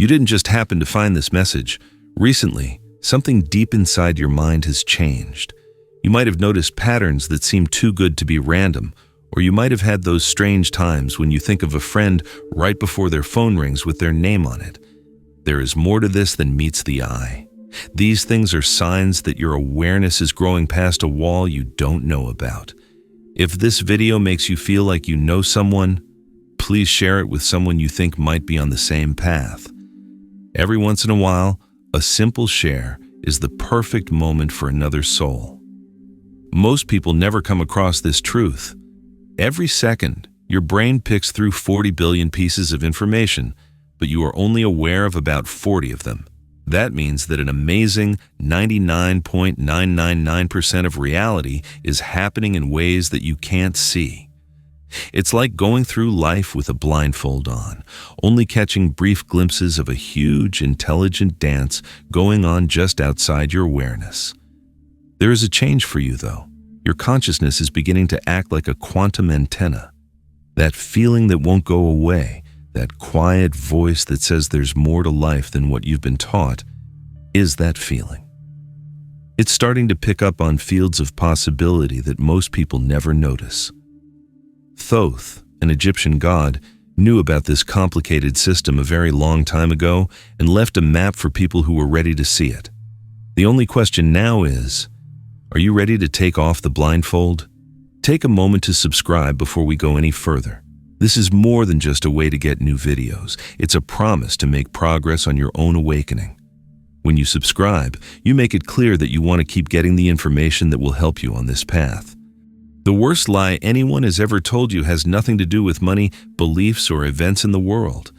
You didn't just happen to find this message. Recently, something deep inside your mind has changed. You might have noticed patterns that seem too good to be random, or you might have had those strange times when you think of a friend right before their phone rings with their name on it. There is more to this than meets the eye. These things are signs that your awareness is growing past a wall you don't know about. If this video makes you feel like you know someone, please share it with someone you think might be on the same path. Every once in a while, a simple share is the perfect moment for another soul. Most people never come across this truth. Every second, your brain picks through 40 billion pieces of information, but you are only aware of about 40 of them. That means that an amazing 99.999% of reality is happening in ways that you can't see. It's like going through life with a blindfold on, only catching brief glimpses of a huge, intelligent dance going on just outside your awareness. There is a change for you, though. Your consciousness is beginning to act like a quantum antenna. That feeling that won't go away, that quiet voice that says there's more to life than what you've been taught, is that feeling. It's starting to pick up on fields of possibility that most people never notice. Thoth, an Egyptian god, knew about this complicated system a very long time ago and left a map for people who were ready to see it. The only question now is, are you ready to take off the blindfold? Take a moment to subscribe before we go any further. This is more than just a way to get new videos. It's a promise to make progress on your own awakening. When you subscribe, you make it clear that you want to keep getting the information that will help you on this path. The worst lie anyone has ever told you has nothing to do with money, beliefs, or events in the world.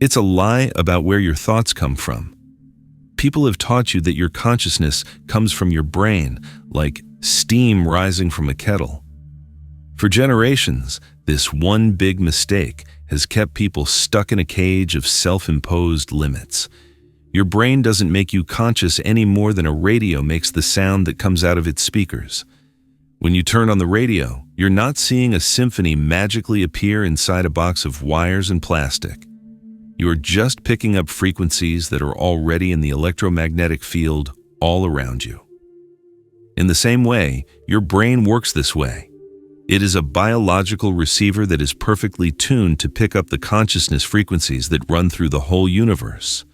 It's a lie about where your thoughts come from. People have taught you that your consciousness comes from your brain, like steam rising from a kettle. For generations, this one big mistake has kept people stuck in a cage of self-imposed limits. Your brain doesn't make you conscious any more than a radio makes the sound that comes out of its speakers. When you turn on the radio, you're not seeing a symphony magically appear inside a box of wires and plastic. You are just picking up frequencies that are already in the electromagnetic field all around you. In the same way, your brain works this way. It is a biological receiver that is perfectly tuned to pick up the consciousness frequencies that run through the whole universe.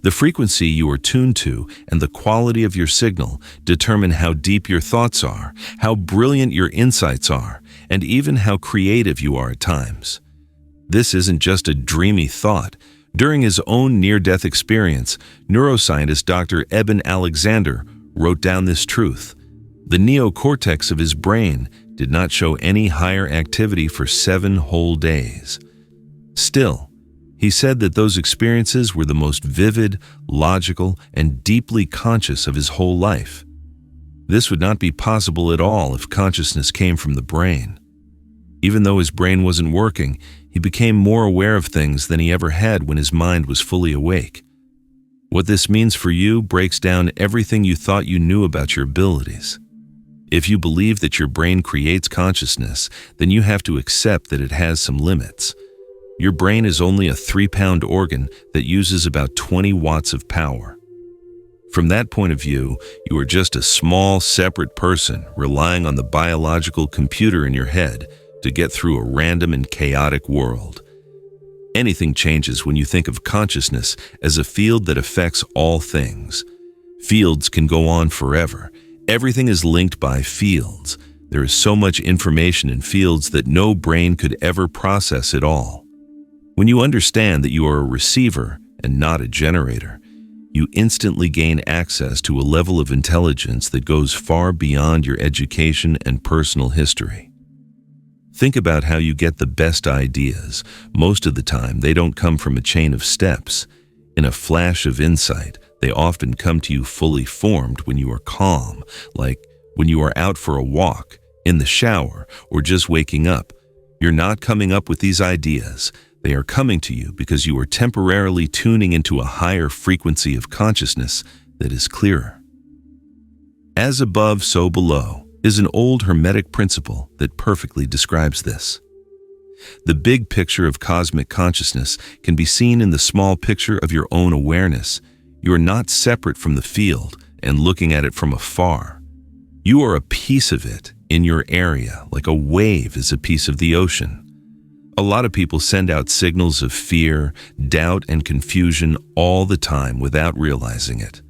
The frequency you are tuned to and the quality of your signal determine how deep your thoughts are, how brilliant your insights are, and even how creative you are at times. This isn't just a dreamy thought. During his own near-death experience, neuroscientist Dr. Eben Alexander wrote down this truth. The neocortex of his brain did not show any higher activity for 7 whole days. Still, he said that those experiences were the most vivid, logical, and deeply conscious of his whole life. This would not be possible at all if consciousness came from the brain. Even though his brain wasn't working, he became more aware of things than he ever had when his mind was fully awake. What this means for you breaks down everything you thought you knew about your abilities. If you believe that your brain creates consciousness, then you have to accept that it has some limits. Your brain is only a 3-pound organ that uses about 20 watts of power. From that point of view, you are just a small, separate person relying on the biological computer in your head to get through a random and chaotic world. Anything changes when you think of consciousness as a field that affects all things. Fields can go on forever. Everything is linked by fields. There is so much information in fields that no brain could ever process it all. When you understand that you are a receiver and not a generator, you instantly gain access to a level of intelligence that goes far beyond your education and personal history. Think about how you get the best ideas. Most of the time, they don't come from a chain of steps. In a flash of insight, they often come to you fully formed when you are calm, like when you are out for a walk, in the shower, or just waking up. You're not coming up with these ideas. They are coming to you because you are temporarily tuning into a higher frequency of consciousness that is clearer. As above, so below is an old Hermetic principle that perfectly describes this. The big picture of cosmic consciousness can be seen in the small picture of your own awareness. You are not separate from the field and looking at it from afar. You are a piece of it in your area, like a wave is a piece of the ocean. A lot of people send out signals of fear, doubt, and confusion all the time without realizing it.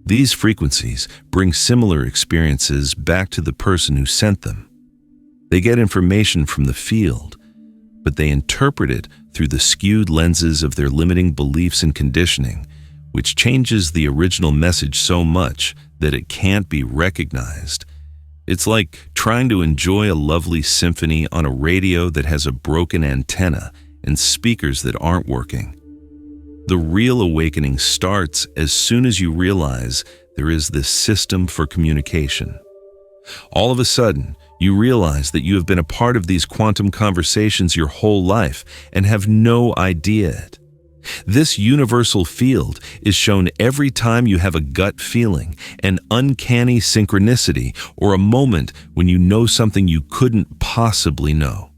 These frequencies bring similar experiences back to the person who sent them. They get information from the field, but they interpret it through the skewed lenses of their limiting beliefs and conditioning, which changes the original message so much that it can't be recognized. It's like trying to enjoy a lovely symphony on a radio that has a broken antenna and speakers that aren't working. The real awakening starts as soon as you realize there is this system for communication. All of a sudden, you realize that you have been a part of these quantum conversations your whole life and have no idea it. This universal field is shown every time you have a gut feeling, an uncanny synchronicity, or a moment when you know something you couldn't possibly know.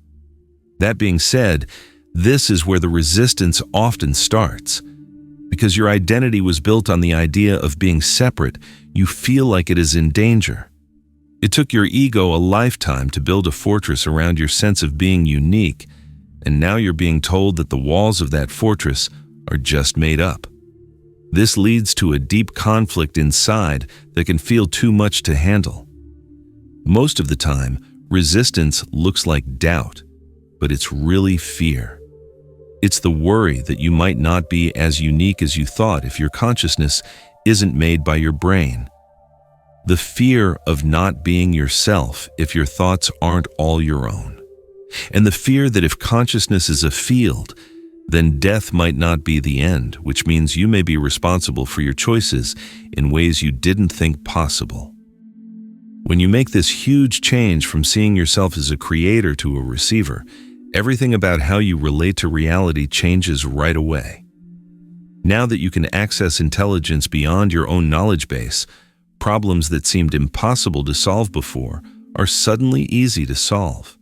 That being said, this is where the resistance often starts. Because your identity was built on the idea of being separate, you feel like it is in danger. It took your ego a lifetime to build a fortress around your sense of being unique, and now you're being told that the walls of that fortress are just made up. This leads to a deep conflict inside that can feel too much to handle. Most of the time, resistance looks like doubt, but it's really fear. It's the worry that you might not be as unique as you thought if your consciousness isn't made by your brain. The fear of not being yourself if your thoughts aren't all your own. And the fear that if consciousness is a field, then death might not be the end, which means you may be responsible for your choices in ways you didn't think possible. When you make this huge change from seeing yourself as a creator to a receiver, everything about how you relate to reality changes right away. Now that you can access intelligence beyond your own knowledge base, problems that seemed impossible to solve before are suddenly easy to solve.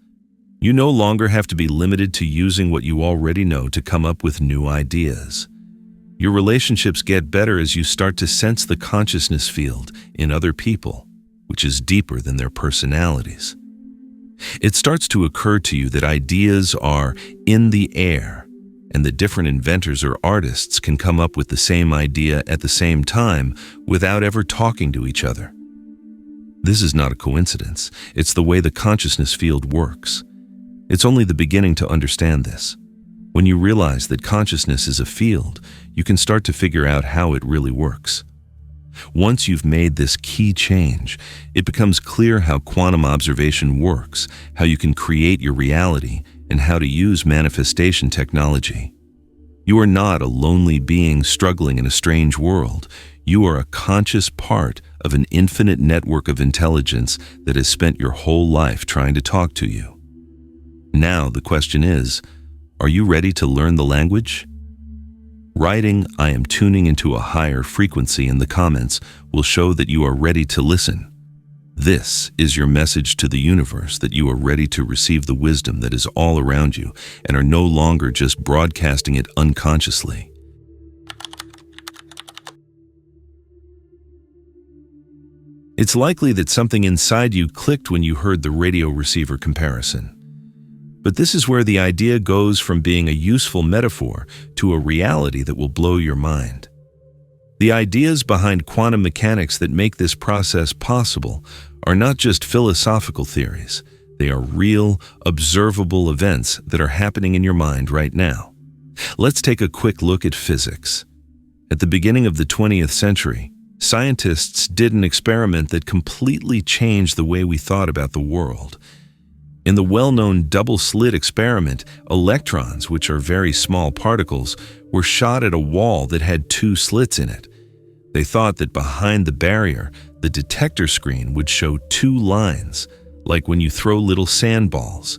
You no longer have to be limited to using what you already know to come up with new ideas. Your relationships get better as you start to sense the consciousness field in other people, which is deeper than their personalities. It starts to occur to you that ideas are in the air, and that different inventors or artists can come up with the same idea at the same time without ever talking to each other. This is not a coincidence. It's the way the consciousness field works. It's only the beginning to understand this. When you realize that consciousness is a field, you can start to figure out how it really works. Once you've made this key change, it becomes clear how quantum observation works, how you can create your reality, and how to use manifestation technology. You are not a lonely being struggling in a strange world. You are a conscious part of an infinite network of intelligence that has spent your whole life trying to talk to you. Now the question is, are you ready to learn the language? Writing "I am tuning into a higher frequency" in the comments will show that you are ready to listen. This is your message to the universe that you are ready to receive the wisdom that is all around you and are no longer just broadcasting it unconsciously. It's likely that something inside you clicked when you heard the radio receiver comparison. But this is where the idea goes from being a useful metaphor to a reality that will blow your mind. The ideas behind quantum mechanics that make this process possible are not just philosophical theories. They are real, observable events that are happening in your mind right now. Let's take a quick look at physics. At the beginning of the 20th century, scientists did an experiment that completely changed the way we thought about the world. In the well-known double-slit experiment, electrons, which are very small particles, were shot at a wall that had 2 slits in it. They thought that behind the barrier, the detector screen would show 2 lines, like when you throw little sandballs.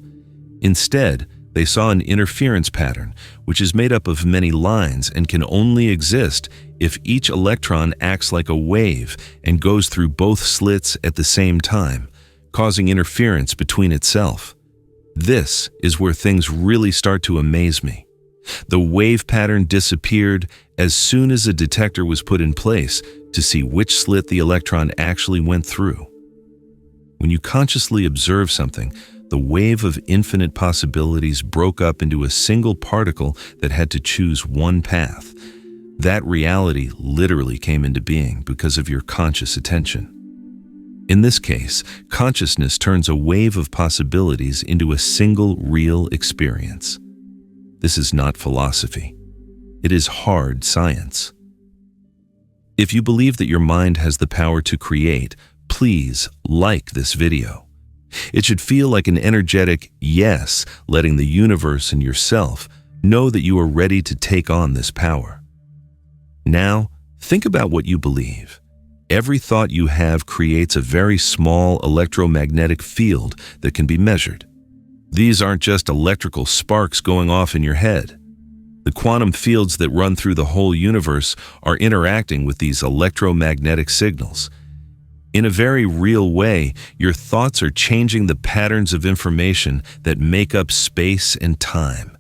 Instead, they saw an interference pattern, which is made up of many lines and can only exist if each electron acts like a wave and goes through both slits at the same time, causing interference between itself. This is where things really start to amaze me. The wave pattern disappeared as soon as a detector was put in place to see which slit the electron actually went through. When you consciously observe something, the wave of infinite possibilities broke up into a single particle that had to choose one path. That reality literally came into being because of your conscious attention. In this case, consciousness turns a wave of possibilities into a single real experience. This is not philosophy. It is hard science. If you believe that your mind has the power to create, please like this video. It should feel like an energetic yes, letting the universe and yourself know that you are ready to take on this power. Now, think about what you believe. Every thought you have creates a very small electromagnetic field that can be measured. These aren't just electrical sparks going off in your head. The quantum fields that run through the whole universe are interacting with these electromagnetic signals. In a very real way, your thoughts are changing the patterns of information that make up space and time.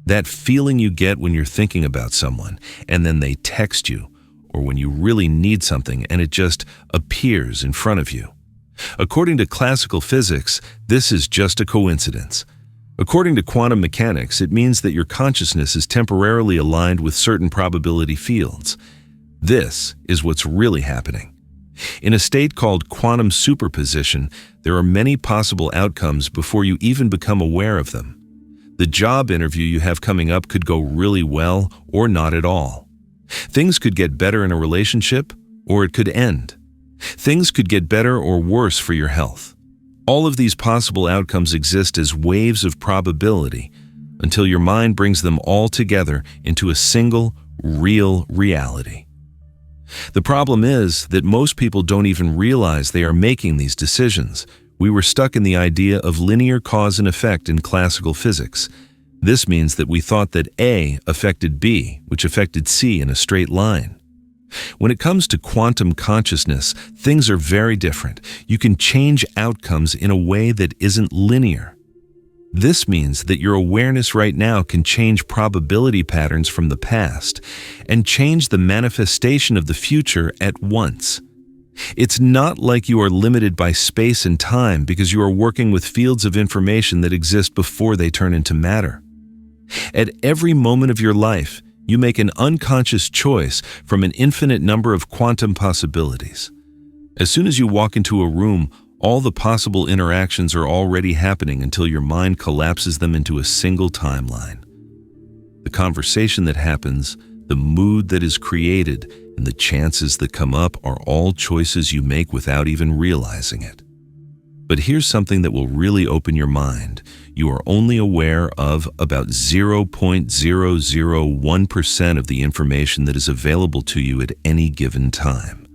That feeling you get when you're thinking about someone and then they text you, or when you really need something and it just appears in front of you. According to classical physics, this is just a coincidence. According to quantum mechanics, it means that your consciousness is temporarily aligned with certain probability fields. This is what's really happening. In a state called quantum superposition, there are many possible outcomes before you even become aware of them. The job interview you have coming up could go really well or not at all. Things could get better in a relationship, or it could end. Things could get better or worse for your health. All of these possible outcomes exist as waves of probability until your mind brings them all together into a single, real reality. The problem is that most people don't even realize they are making these decisions. We were stuck in the idea of linear cause and effect in classical physics. This means that we thought that A affected B, which affected C in a straight line. When it comes to quantum consciousness, things are very different. You can change outcomes in a way that isn't linear. This means that your awareness right now can change probability patterns from the past and change the manifestation of the future at once. It's not like you are limited by space and time because you are working with fields of information that exist before they turn into matter. At every moment of your life, you make an unconscious choice from an infinite number of quantum possibilities. As soon as you walk into a room, all the possible interactions are already happening until your mind collapses them into a single timeline. The conversation that happens, the mood that is created, and the chances that come up are all choices you make without even realizing it. But here's something that will really open your mind. You are only aware of about 0.001% of the information that is available to you at any given time.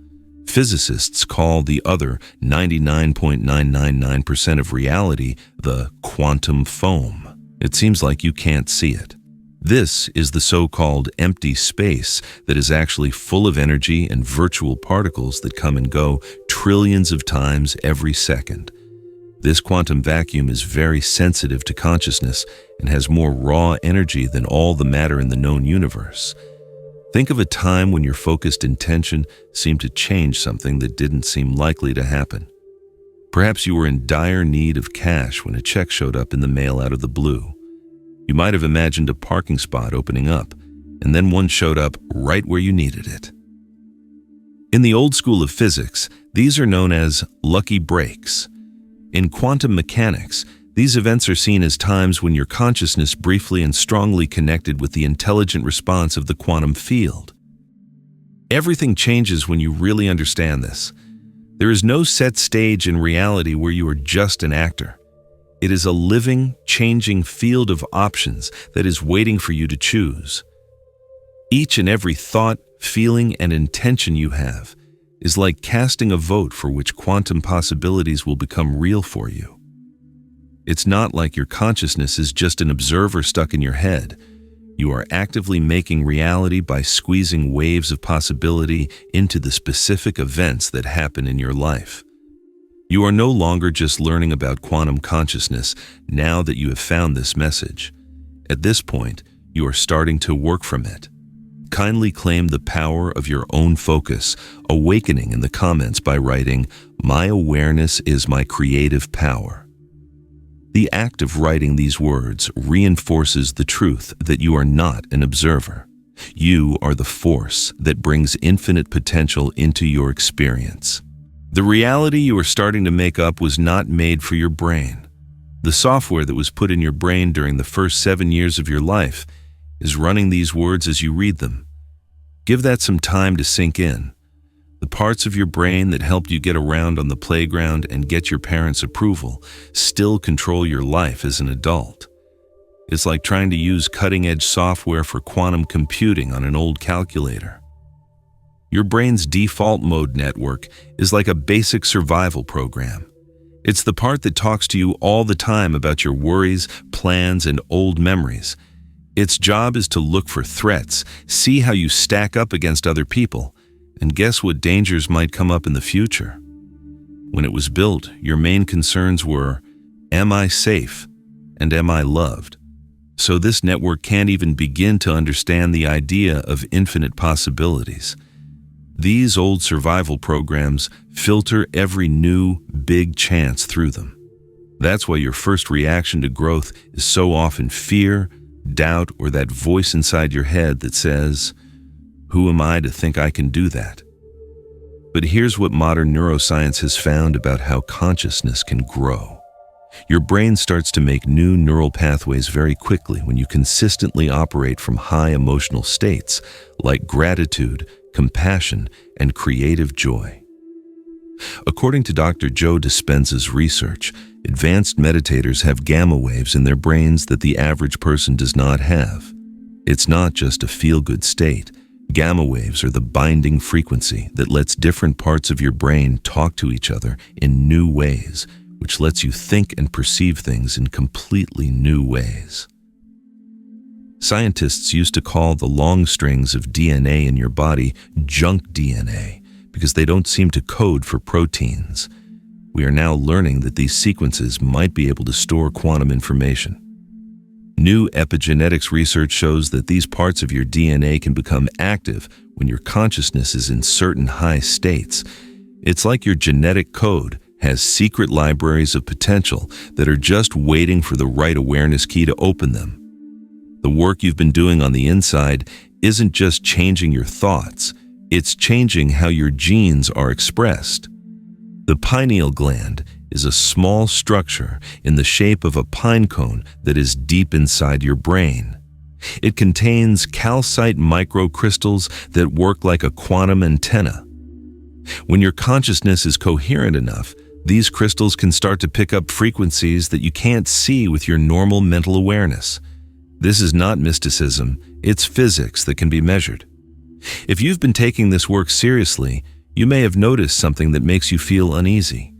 Physicists call the other 99.999% of reality the quantum foam. It seems like you can't see it. This is the so-called empty space that is actually full of energy and virtual particles that come and go trillions of times every second. This quantum vacuum is very sensitive to consciousness and has more raw energy than all the matter in the known universe. Think of a time when your focused intention seemed to change something that didn't seem likely to happen. Perhaps you were in dire need of cash when a check showed up in the mail out of the blue. You might have imagined a parking spot opening up, and then one showed up right where you needed it. In the old school of physics, these are known as lucky breaks. In quantum mechanics, these events are seen as times when your consciousness briefly and strongly connected with the intelligent response of the quantum field. Everything changes when you really understand this. There is no set stage in reality where you are just an actor. It is a living, changing field of options that is waiting for you to choose. Each and every thought, feeling, and intention you have is like casting a vote for which quantum possibilities will become real for you. It's not like your consciousness is just an observer stuck in your head. You are actively making reality by squeezing waves of possibility into the specific events that happen in your life. You are no longer just learning about quantum consciousness now that you have found this message. At this point, you are starting to work from it. Kindly claim the power of your own focus, awakening in the comments by writing, "My awareness is my creative power." The act of writing these words reinforces the truth that you are not an observer. You are the force that brings infinite potential into your experience. The reality you are starting to make up was not made for your brain. The software that was put in your brain during the first 7 years of your life is running these words as you read them. Give that some time to sink in. The parts of your brain that helped you get around on the playground and get your parents' approval still control your life as an adult. It's like trying to use cutting-edge software for quantum computing on an old calculator. Your brain's default mode network is like a basic survival program. It's the part that talks to you all the time about your worries, plans, and old memories. Its job is to look for threats, see how you stack up against other people, and guess what dangers might come up in the future. When it was built, your main concerns were, am I safe and am I loved? So this network can't even begin to understand the idea of infinite possibilities. These old survival programs filter every new, big chance through them. That's why your first reaction to growth is so often fear, doubt, or that voice inside your head that says, "Who am I to think I can do that?" But here's what modern neuroscience has found about how consciousness can grow. Your brain starts to make new neural pathways very quickly when you consistently operate from high emotional states like gratitude, compassion, and creative joy. According to Dr. Joe Dispenza's research, advanced meditators have gamma waves in their brains that the average person does not have. It's not just a feel-good state. Gamma waves are the binding frequency that lets different parts of your brain talk to each other in new ways, which lets you think and perceive things in completely new ways. Scientists used to call the long strings of DNA in your body junk DNA because they don't seem to code for proteins. We are now learning that these sequences might be able to store quantum information. New epigenetics research shows that these parts of your DNA can become active when your consciousness is in certain high states. It's like your genetic code has secret libraries of potential that are just waiting for the right awareness key to open them. The work you've been doing on the inside isn't just changing your thoughts, it's changing how your genes are expressed. The pineal gland is a small structure in the shape of a pine cone that is deep inside your brain. It contains calcite microcrystals that work like a quantum antenna. When your consciousness is coherent enough, these crystals can start to pick up frequencies that you can't see with your normal mental awareness. This is not mysticism, it's physics that can be measured. If you've been taking this work seriously, you may have noticed something that makes you feel uneasy.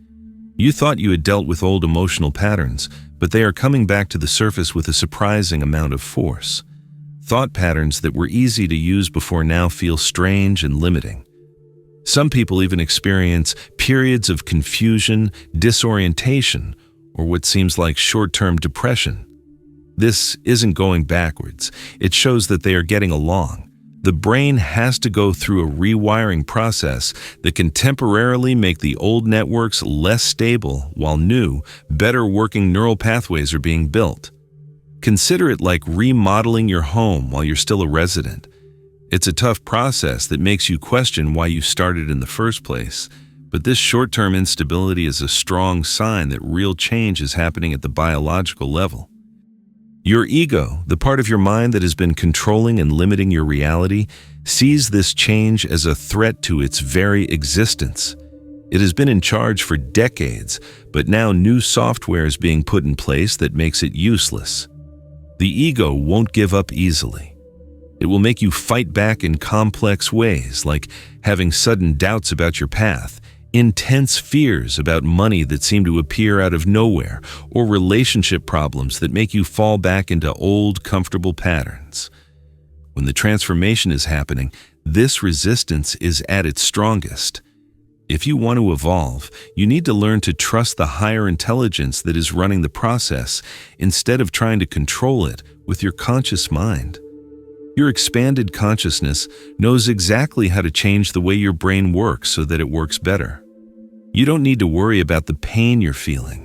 You thought you had dealt with old emotional patterns, but they are coming back to the surface with a surprising amount of force. Thought patterns that were easy to use before now feel strange and limiting. Some people even experience periods of confusion, disorientation, or what seems like short-term depression. This isn't going backwards. It shows that they are getting along. The brain has to go through a rewiring process that can temporarily make the old networks less stable while new, better working neural pathways are being built. Consider it like remodeling your home while you're still a resident. It's a tough process that makes you question why you started in the first place, but this short-term instability is a strong sign that real change is happening at the biological level. Your ego, the part of your mind that has been controlling and limiting your reality, sees this change as a threat to its very existence. It has been in charge for decades, but now new software is being put in place that makes it useless. The ego won't give up easily. It will make you fight back in complex ways, like having sudden doubts about your path, intense fears about money that seem to appear out of nowhere, or relationship problems that make you fall back into old, comfortable patterns. When the transformation is happening, this resistance is at its strongest. If you want to evolve, you need to learn to trust the higher intelligence that is running the process instead of trying to control it with your conscious mind. Your expanded consciousness knows exactly how to change the way your brain works so that it works better. You don't need to worry about the pain you're feeling.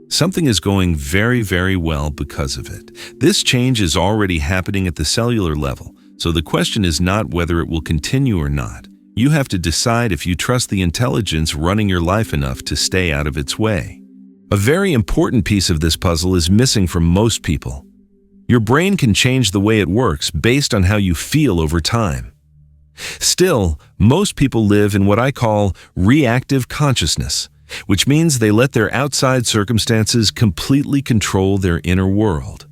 Something is going very, very well because of it. This change is already happening at the cellular level, so the question is not whether it will continue or not. You have to decide if you trust the intelligence running your life enough to stay out of its way. A very important piece of this puzzle is missing from most people. Your brain can change the way it works based on how you feel over time. Still, most people live in what I call reactive consciousness, which means they let their outside circumstances completely control their inner world.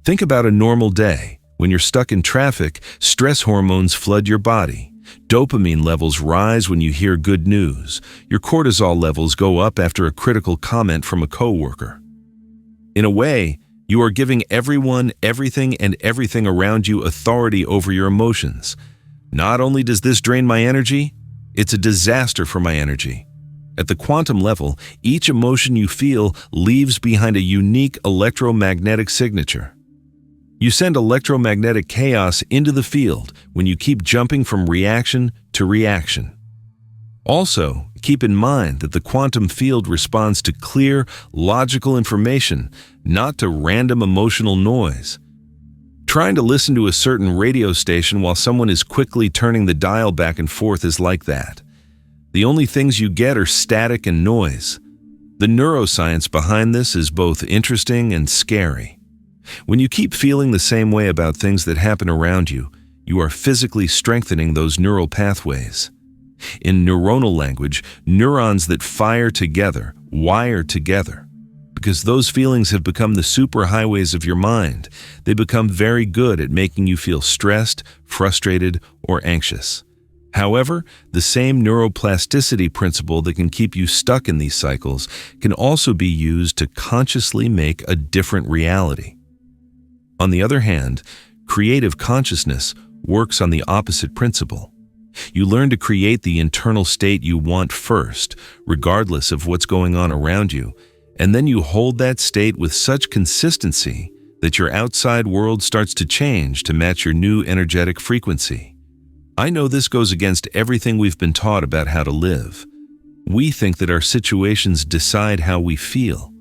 Think about a normal day. When you're stuck in traffic, stress hormones flood your body. Dopamine levels rise when you hear good news. Your cortisol levels go up after a critical comment from a coworker. In a way, you are giving everyone, everything, and everything around you authority over your emotions. Not only does this drain my energy, it's a disaster for my energy. At the quantum level, each emotion you feel leaves behind a unique electromagnetic signature. You send electromagnetic chaos into the field when you keep jumping from reaction to reaction. Also, keep in mind that the quantum field responds to clear, logical information, not to random emotional noise. Trying to listen to a certain radio station while someone is quickly turning the dial back and forth is like that. The only things you get are static and noise. The neuroscience behind this is both interesting and scary. When you keep feeling the same way about things that happen around you, you are physically strengthening those neural pathways. In neuronal language, neurons that fire together wire together. Because those feelings have become the superhighways of your mind, they become very good at making you feel stressed, frustrated, or anxious. However, the same neuroplasticity principle that can keep you stuck in these cycles can also be used to consciously make a different reality. On the other hand, creative consciousness works on the opposite principle. You learn to create the internal state you want first, regardless of what's going on around you, and then you hold that state with such consistency that your outside world starts to change to match your new energetic frequency. I know this goes against everything we've been taught about how to live. We think that our situations decide how we feel,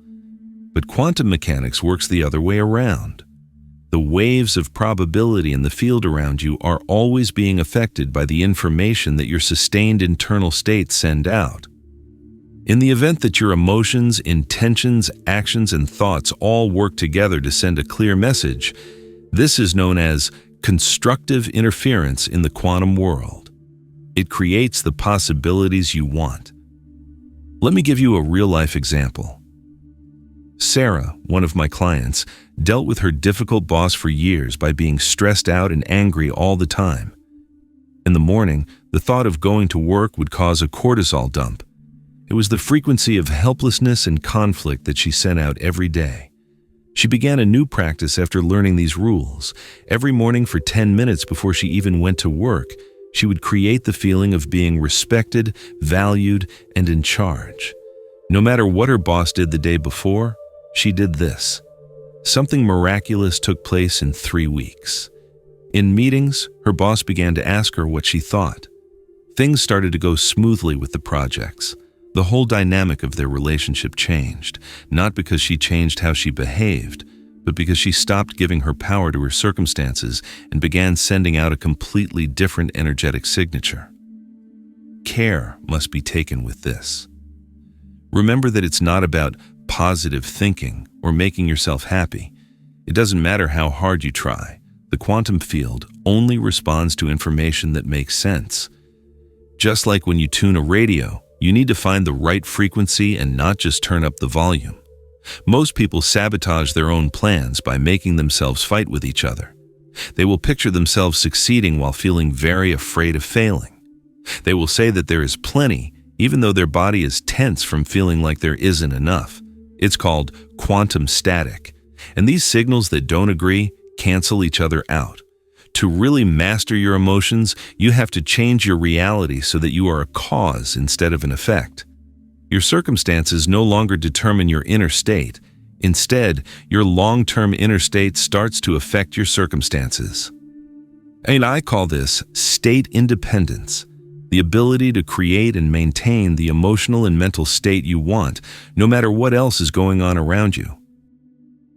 but quantum mechanics works the other way around. The waves of probability in the field around you are always being affected by the information that your sustained internal states send out. In the event that your emotions, intentions, actions, and thoughts all work together to send a clear message, this is known as constructive interference in the quantum world. It creates the possibilities you want. Let me give you a real-life example. Sarah, one of my clients, dealt with her difficult boss for years by being stressed out and angry all the time. In the morning, the thought of going to work would cause a cortisol dump. It was the frequency of helplessness and conflict that she sent out every day. She began a new practice after learning these rules. Every morning for 10 minutes before she even went to work, she would create the feeling of being respected, valued, and in charge. No matter what her boss did the day before, she did this. Something miraculous took place in 3 weeks. In meetings, her boss began to ask her what she thought. Things started to go smoothly with the projects. The whole dynamic of their relationship changed, not because she changed how she behaved, but because she stopped giving her power to her circumstances and began sending out a completely different energetic signature. Care must be taken with this. Remember that it's not about positive thinking or making yourself happy. It doesn't matter how hard you try. The quantum field only responds to information that makes sense. Just like when you tune a radio, you need to find the right frequency and not just turn up the volume. Most people sabotage their own plans by making themselves fight with each other. They will picture themselves succeeding while feeling very afraid of failing. They will say that there is plenty, even though their body is tense from feeling like there isn't enough. It's called quantum static, and these signals that don't agree cancel each other out. To really master your emotions, you have to change your reality so that you are a cause instead of an effect. Your circumstances no longer determine your inner state. Instead, your long-term inner state starts to affect your circumstances. I call this state independence, the ability to create and maintain the emotional and mental state you want, no matter what else is going on around you.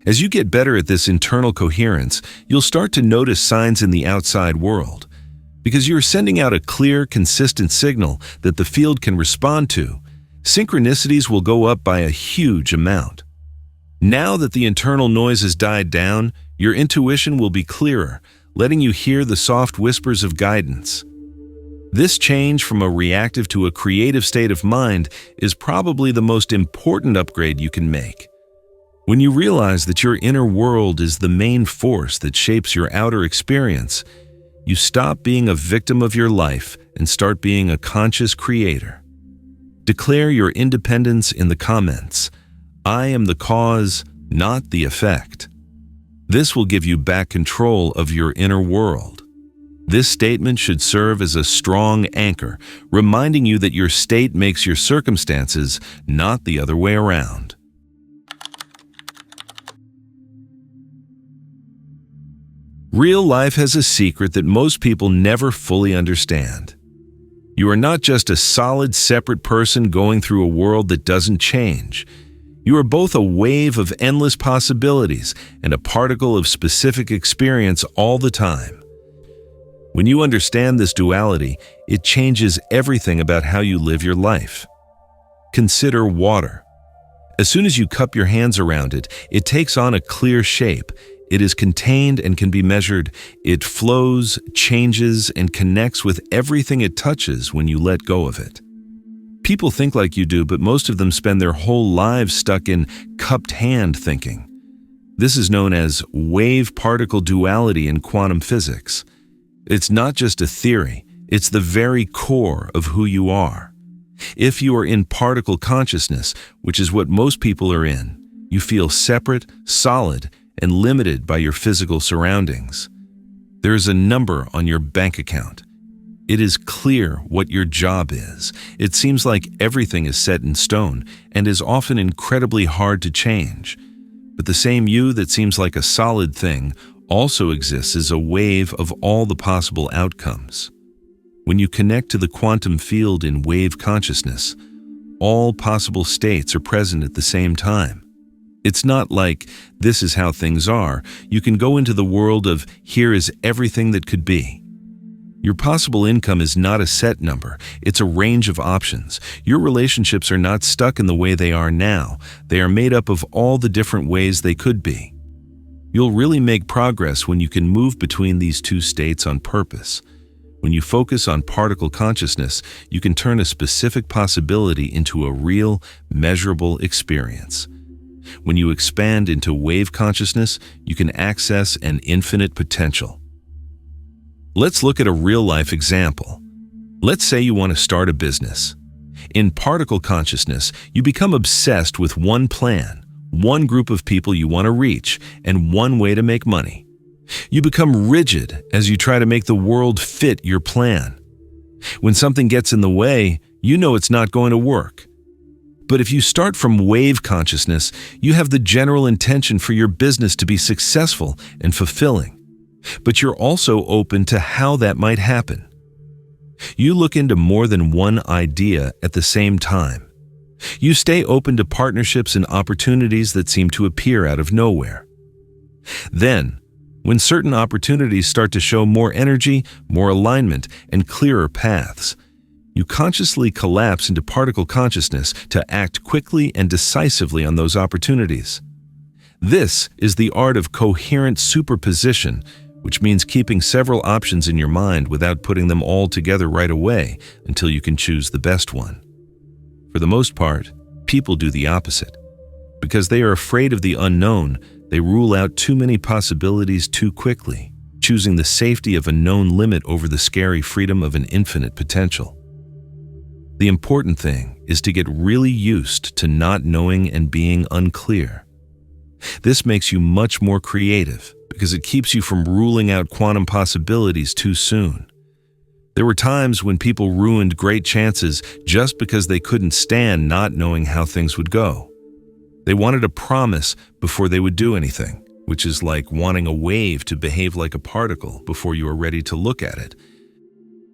As you get better at this internal coherence, you'll start to notice signs in the outside world, because you're sending out a clear, consistent signal that the field can respond to. Synchronicities will go up by a huge amount. Now that the internal noise has died down, your intuition will be clearer, letting you hear the soft whispers of guidance. This change from a reactive to a creative state of mind is probably the most important upgrade you can make. When you realize that your inner world is the main force that shapes your outer experience, you stop being a victim of your life and start being a conscious creator. Declare your independence in the comments. I am the cause, not the effect. This will give you back control of your inner world. This statement should serve as a strong anchor, reminding you that your state makes your circumstances, not the other way around. Real life has a secret that most people never fully understand. You are not just a solid, separate person going through a world that doesn't change. You are both a wave of endless possibilities and a particle of specific experience all the time. When you understand this duality, it changes everything about how you live your life. Consider water. As soon as you cup your hands around it, it takes on a clear shape. It is contained and can be measured. It flows, changes, and connects with everything it touches when you let go of it. People think like you do, but most of them spend their whole lives stuck in cupped hand thinking. This is known as wave-particle duality in quantum physics. It's not just a theory, it's the very core of who you are. If you are in particle consciousness, which is what most people are in, you feel separate, solid, and limited by your physical surroundings. There is a number on your bank account. It is clear what your job is. It seems like everything is set in stone and is often incredibly hard to change. But the same you that seems like a solid thing also exists as a wave of all the possible outcomes. When you connect to the quantum field in wave consciousness, all possible states are present at the same time. It's not like, this is how things are. You can go into the world of, here is everything that could be. Your possible income is not a set number. It's a range of options. Your relationships are not stuck in the way they are now. They are made up of all the different ways they could be. You'll really make progress when you can move between these two states on purpose. When you focus on particle consciousness, you can turn a specific possibility into a real, measurable experience. When you expand into wave consciousness, you can access an infinite potential. Let's look at a real-life example. Let's say you want to start a business. In particle consciousness, you become obsessed with one plan, one group of people you want to reach, and one way to make money. You become rigid as you try to make the world fit your plan. When something gets in the way, you know it's not going to work. But if you start from wave consciousness, you have the general intention for your business to be successful and fulfilling. But you're also open to how that might happen. You look into more than one idea at the same time. You stay open to partnerships and opportunities that seem to appear out of nowhere. Then, when certain opportunities start to show more energy, more alignment, and clearer paths, you consciously collapse into particle consciousness to act quickly and decisively on those opportunities. This is the art of coherent superposition, which means keeping several options in your mind without putting them all together right away until you can choose the best one. For the most part, people do the opposite. Because they are afraid of the unknown, they rule out too many possibilities too quickly, choosing the safety of a known limit over the scary freedom of an infinite potential. The important thing is to get really used to not knowing and being unclear. This makes you much more creative because it keeps you from ruling out quantum possibilities too soon. There were times when people ruined great chances just because they couldn't stand not knowing how things would go. They wanted a promise before they would do anything, which is like wanting a wave to behave like a particle before you are ready to look at it.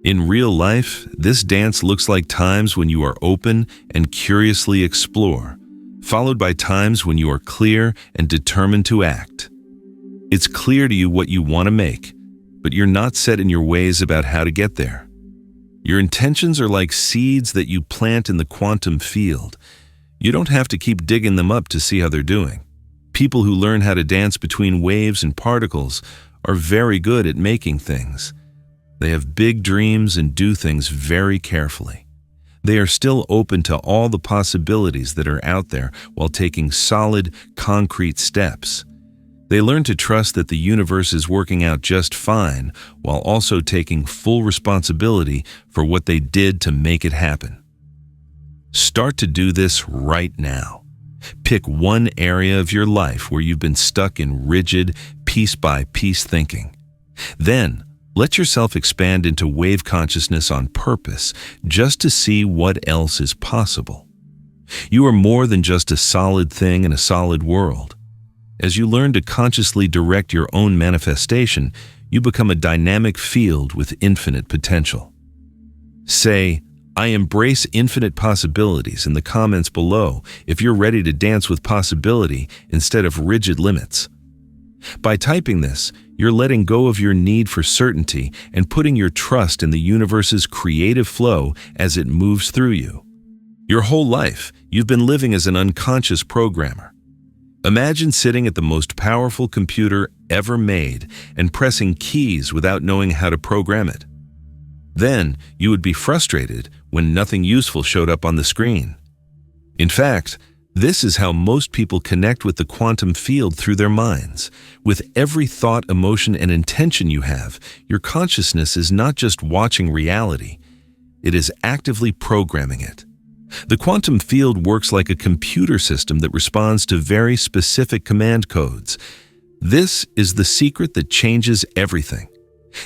In real life, this dance looks like times when you are open and curiously explore, followed by times when you are clear and determined to act. It's clear to you what you want to make, but you're not set in your ways about how to get there. Your intentions are like seeds that you plant in the quantum field. You don't have to keep digging them up to see how they're doing. People who learn how to dance between waves and particles are very good at making things. They have big dreams and do things very carefully. They are still open to all the possibilities that are out there while taking solid, concrete steps. They learn to trust that the universe is working out just fine while also taking full responsibility for what they did to make it happen. Start to do this right now. Pick one area of your life where you've been stuck in rigid, piece-by-piece thinking. Then, let yourself expand into wave consciousness on purpose, just to see what else is possible. You are more than just a solid thing in a solid world. As you learn to consciously direct your own manifestation, you become a dynamic field with infinite potential. Say, "I embrace infinite possibilities" in the comments below if you're ready to dance with possibility instead of rigid limits. By typing this, you're letting go of your need for certainty and putting your trust in the universe's creative flow as it moves through you. Your whole life, you've been living as an unconscious programmer. Imagine sitting at the most powerful computer ever made and pressing keys without knowing how to program it. Then, you would be frustrated when nothing useful showed up on the screen. In fact, this is how most people connect with the quantum field through their minds. With every thought, emotion, and intention you have, your consciousness is not just watching reality, it is actively programming it. The quantum field works like a computer system that responds to very specific command codes. This is the secret that changes everything.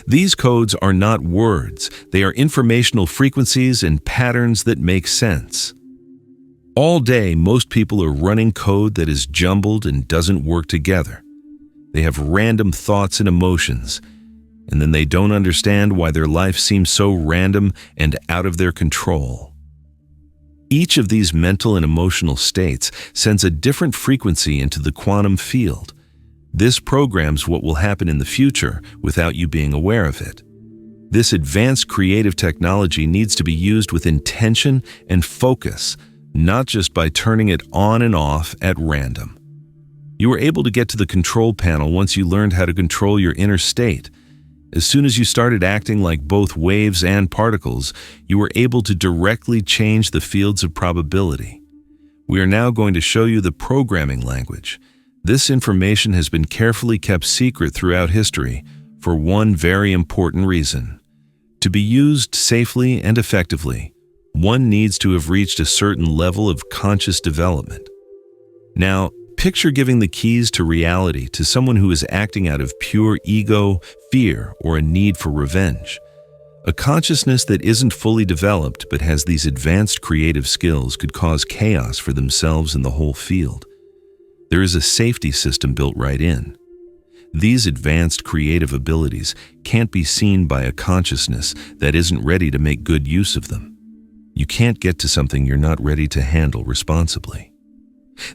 These codes are not words, they are informational frequencies and patterns that make sense. All day, most people are running code that is jumbled and doesn't work together. They have random thoughts and emotions, and then they don't understand why their life seems so random and out of their control. Each of these mental and emotional states sends a different frequency into the quantum field. This programs what will happen in the future without you being aware of it. This advanced creative technology needs to be used with intention and focus, not just by turning it on and off at random. You were able to get to the control panel once you learned how to control your inner state. As soon as you started acting like both waves and particles, you were able to directly change the fields of probability. We are now going to show you the programming language. This information has been carefully kept secret throughout history for one very important reason. To be used safely and effectively, one needs to have reached a certain level of conscious development. Now, picture giving the keys to reality to someone who is acting out of pure ego, fear, or a need for revenge. A consciousness that isn't fully developed but has these advanced creative skills could cause chaos for themselves and the whole field. There is a safety system built right in. These advanced creative abilities can't be seen by a consciousness that isn't ready to make good use of them. You can't get to something you're not ready to handle responsibly.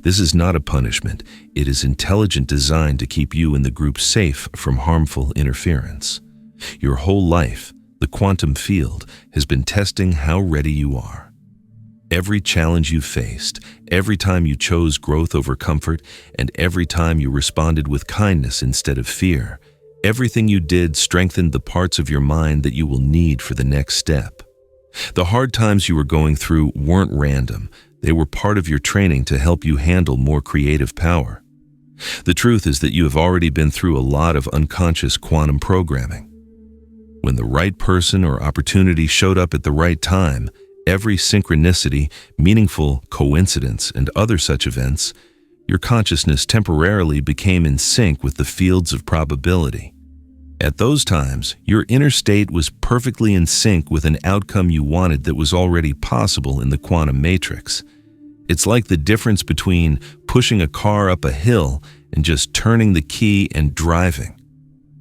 This is not a punishment. It is intelligent design to keep you and the group safe from harmful interference. Your whole life, the quantum field, has been testing how ready you are. Every challenge you faced, every time you chose growth over comfort, and every time you responded with kindness instead of fear, everything you did strengthened the parts of your mind that you will need for the next step. The hard times you were going through weren't random. They were part of your training to help you handle more creative power. The truth is that you have already been through a lot of unconscious quantum programming. When the right person or opportunity showed up at the right time, every synchronicity, meaningful coincidence, and other such events your consciousness temporarily became in sync with the fields of probability. At those times, your inner state was perfectly in sync with an outcome you wanted that was already possible in the quantum matrix. It's like the difference between pushing a car up a hill and just turning the key and driving.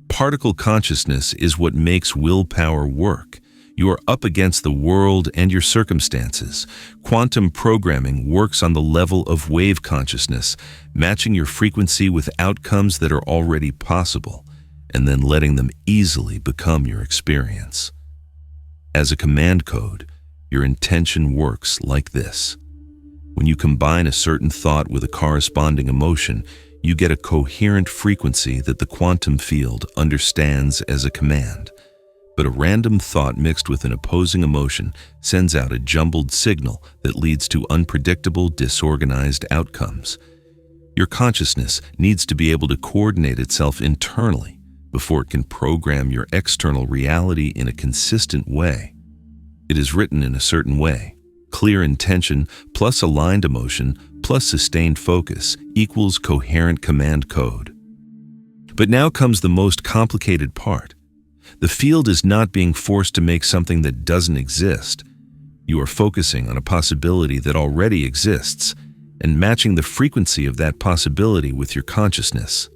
Particle consciousness is what makes willpower work. You are up against the world and your circumstances. Quantum programming works on the level of wave consciousness, matching your frequency with outcomes that are already possible, and then letting them easily become your experience. As a command code, your intention works like this. When you combine a certain thought with a corresponding emotion, you get a coherent frequency that the quantum field understands as a command. But a random thought mixed with an opposing emotion sends out a jumbled signal that leads to unpredictable, disorganized outcomes. Your consciousness needs to be able to coordinate itself internally before it can program your external reality in a consistent way. It is written in a certain way. Clear intention plus aligned emotion plus sustained focus equals coherent command code. But now comes the most complicated part. The field is not being forced to make something that doesn't exist. You are focusing on a possibility that already exists and matching the frequency of that possibility with your consciousness.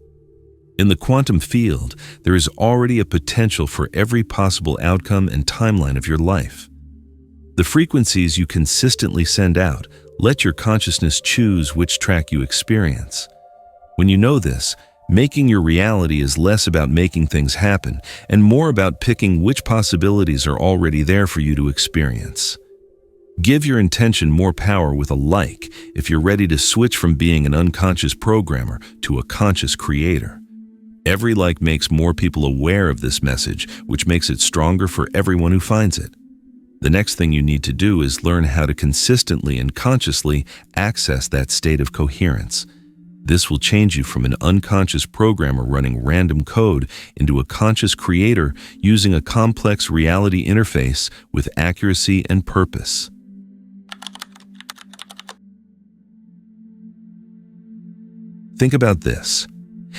In the quantum field, there is already a potential for every possible outcome and timeline of your life. The frequencies you consistently send out let your consciousness choose which track you experience. When you know this, making your reality is less about making things happen and more about picking which possibilities are already there for you to experience. Give your intention more power with a like if you're ready to switch from being an unconscious programmer to a conscious creator. Every like makes more people aware of this message, which makes it stronger for everyone who finds it. The next thing you need to do is learn how to consistently and consciously access that state of coherence. This will change you from an unconscious programmer running random code into a conscious creator using a complex reality interface with accuracy and purpose. Think about this.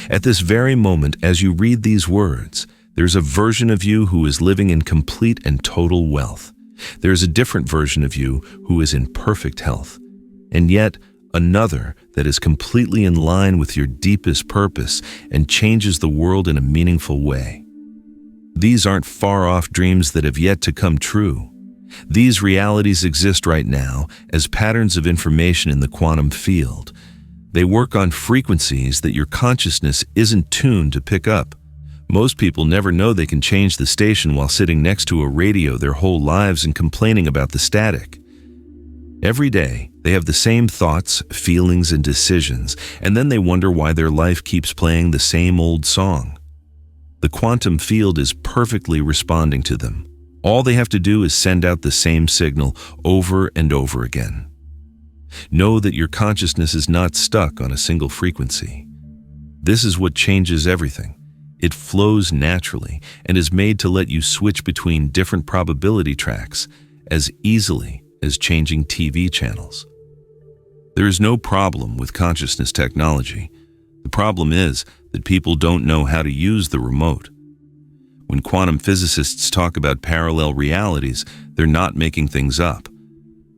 At this very moment, as you read these words, there's a version of you who is living in complete and total wealth. There's a different version of you who is in perfect health, and yet another that is completely in line with your deepest purpose and changes the world in a meaningful way. These aren't far-off dreams that have yet to come true. These realities exist right now as patterns of information in the quantum field. They work on frequencies that your consciousness isn't tuned to pick up. Most people never know they can change the station while sitting next to a radio their whole lives and complaining about the static. Every day, they have the same thoughts, feelings, and decisions, and then they wonder why their life keeps playing the same old song. The quantum field is perfectly responding to them. All they have to do is send out the same signal over and over again. Know that your consciousness is not stuck on a single frequency. This is what changes everything. It flows naturally and is made to let you switch between different probability tracks as easily as changing TV channels. There is no problem with consciousness technology. The problem is that people don't know how to use the remote. When quantum physicists talk about parallel realities, they're not making things up.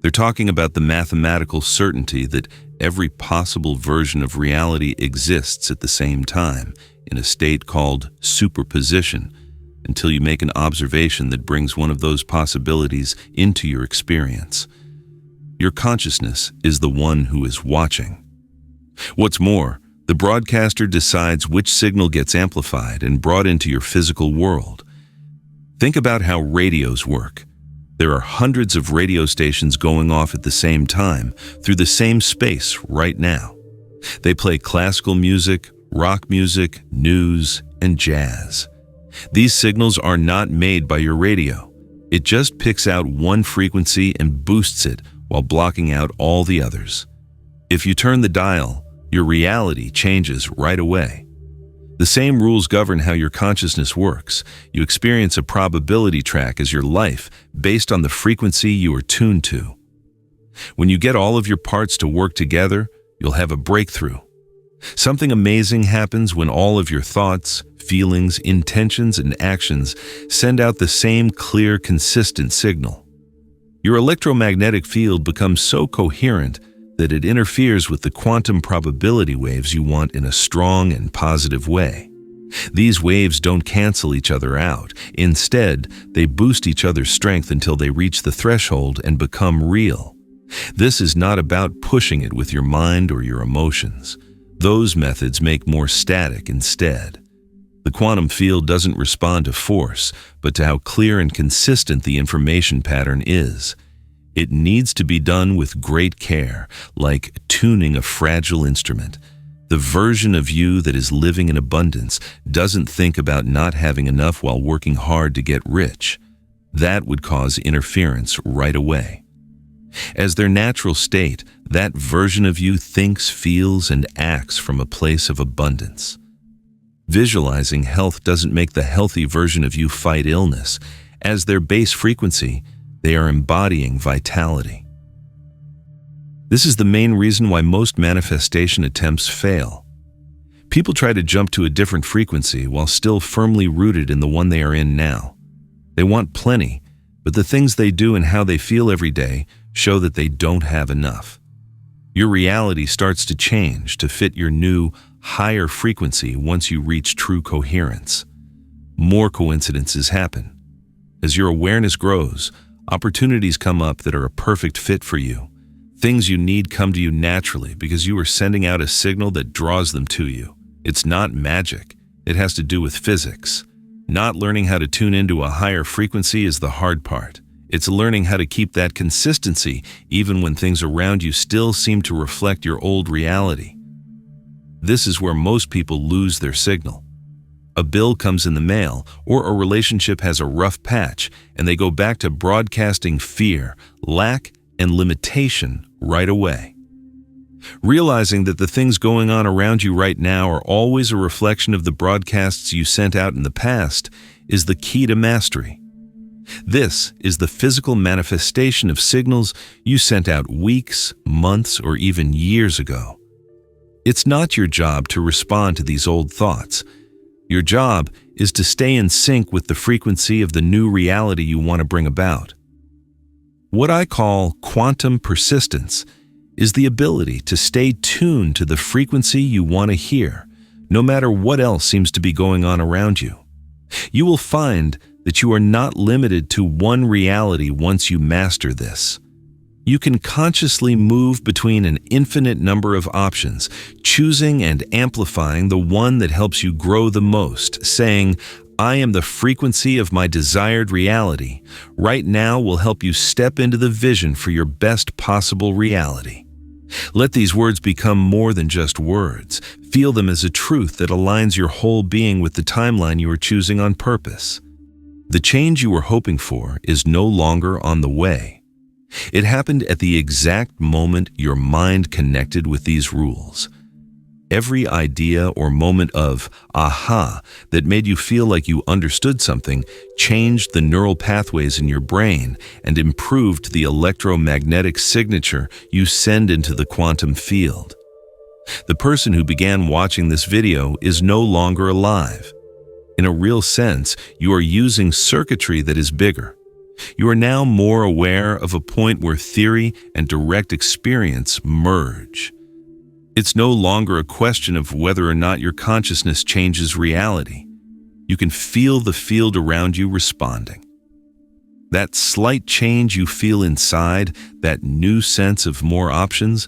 They're talking about the mathematical certainty that every possible version of reality exists at the same time in a state called superposition until you make an observation that brings one of those possibilities into your experience. Your consciousness is the one who is watching. What's more, the broadcaster decides which signal gets amplified and brought into your physical world. Think about how radios work. There are hundreds of radio stations going off at the same time through the same space right now. They play classical music, rock music, news, and jazz. These signals are not made by your radio. It just picks out one frequency and boosts it while blocking out all the others. If you turn the dial, your reality changes right away. The same rules govern how your consciousness works. You experience a probability track as your life based on the frequency you are tuned to. When you get all of your parts to work together, You'll have a breakthrough. Something amazing happens when all of your thoughts, feelings, intentions, and actions send out the same clear, consistent signal. Your electromagnetic field becomes so coherent that it interferes with the quantum probability waves you want in a strong and positive way. These waves don't cancel each other out. Instead, they boost each other's strength until they reach the threshold and become real. This is not about pushing it with your mind or your emotions. Those methods make more static instead. The quantum field doesn't respond to force, but to how clear and consistent the information pattern is. It needs to be done with great care, like tuning a fragile instrument. The version of you that is living in abundance doesn't think about not having enough while working hard to get rich. That would cause interference right away. As their natural state, that version of you thinks, feels, and acts from a place of abundance. Visualizing health doesn't make the healthy version of you fight illness. As their base frequency, they are embodying vitality. This is the main reason why most manifestation attempts fail. People try to jump to a different frequency while still firmly rooted in the one they are in now. They want plenty, but the things they do and how they feel every day show that they don't have enough. Your reality starts to change to fit your new, higher frequency once you reach true coherence. More coincidences happen. As your awareness grows, opportunities come up that are a perfect fit for you. Things you need come to you naturally because you are sending out a signal that draws them to you. It's not magic. It has to do with physics. Not learning how to tune into a higher frequency is the hard part. It's learning how to keep that consistency even when things around you still seem to reflect your old reality. This is where most people lose their signal. A bill comes in the mail, or a relationship has a rough patch, and they go back to broadcasting fear, lack, and limitation right away. Realizing that the things going on around you right now are always a reflection of the broadcasts you sent out in the past is the key to mastery. This is the physical manifestation of signals you sent out weeks, months, or even years ago. It's not your job to respond to these old thoughts. Your job is to stay in sync with the frequency of the new reality you want to bring about. What I call quantum persistence is the ability to stay tuned to the frequency you want to hear, no matter what else seems to be going on around you. You will find that you are not limited to one reality once you master this. You can consciously move between an infinite number of options, choosing and amplifying the one that helps you grow the most, saying, "I am the frequency of my desired reality." Right now will help you step into the vision for your best possible reality. Let these words become more than just words. Feel them as a truth that aligns your whole being with the timeline you are choosing on purpose. The change you were hoping for is no longer on the way. It happened at the exact moment your mind connected with these rules. Every idea or moment of aha that made you feel like you understood something changed the neural pathways in your brain and improved the electromagnetic signature you send into the quantum field. The person who began watching this video is no longer alive. In a real sense, you are using circuitry that is bigger. You are now more aware of a point where theory and direct experience merge. It's no longer a question of whether or not your consciousness changes reality. You can feel the field around you responding. That slight change you feel inside, that new sense of more options,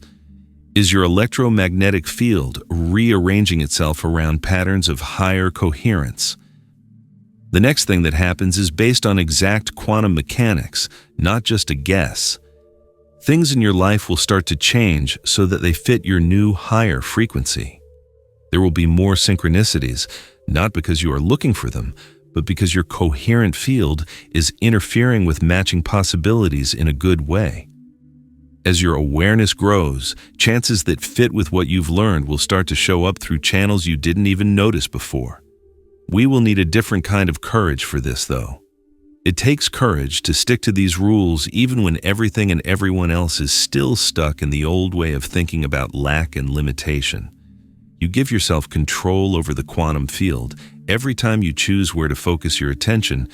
is your electromagnetic field rearranging itself around patterns of higher coherence. The next thing that happens is based on exact quantum mechanics, not just a guess. Things in your life will start to change so that they fit your new higher frequency. There will be more synchronicities, not because you are looking for them, but because your coherent field is interfering with matching possibilities in a good way. As your awareness grows, chances that fit with what you've learned will start to show up through channels you didn't even notice before. We will need a different kind of courage for this, though. It takes courage to stick to these rules even when everything and everyone else is still stuck in the old way of thinking about lack and limitation. You give yourself control over the quantum field every time you choose where to focus your attention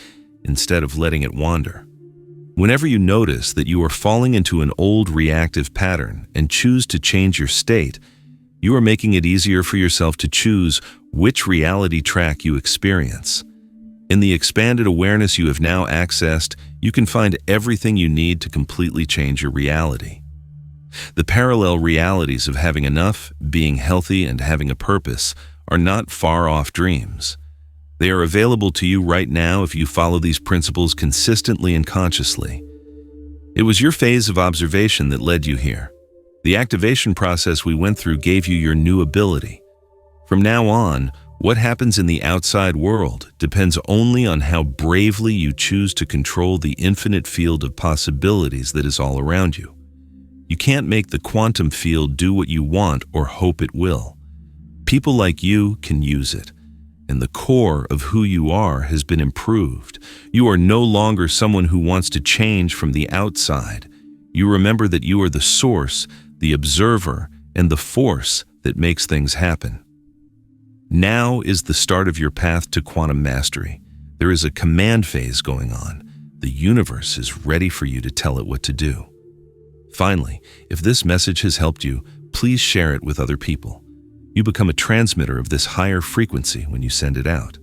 instead of letting it wander. Whenever you notice that you are falling into an old reactive pattern and choose to change your state, you are making it easier for yourself to choose which reality track you experience. In the expanded awareness you have now accessed, you can find everything you need to completely change your reality. The parallel realities of having enough, being healthy, and having a purpose are not far-off dreams. They are available to you right now if you follow these principles consistently and consciously. It was your phase of observation that led you here. The activation process we went through gave you your new ability. From now on, what happens in the outside world depends only on how bravely you choose to control the infinite field of possibilities that is all around you. You can't make the quantum field do what you want or hope it will. People like you can use it, and the core of who you are has been improved. You are no longer someone who wants to change from the outside. You remember that you are the source, the observer, and the force that makes things happen. Now is the start of your path to quantum mastery. There is a command phase going on. The universe is ready for you to tell it what to do. Finally, if this message has helped you, please share it with other people. You become a transmitter of this higher frequency when you send it out.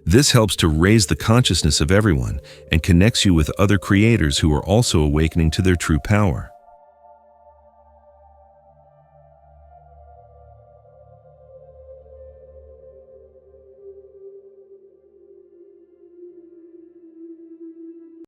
This helps to raise the consciousness of everyone and connects you with other creators who are also awakening to their true power.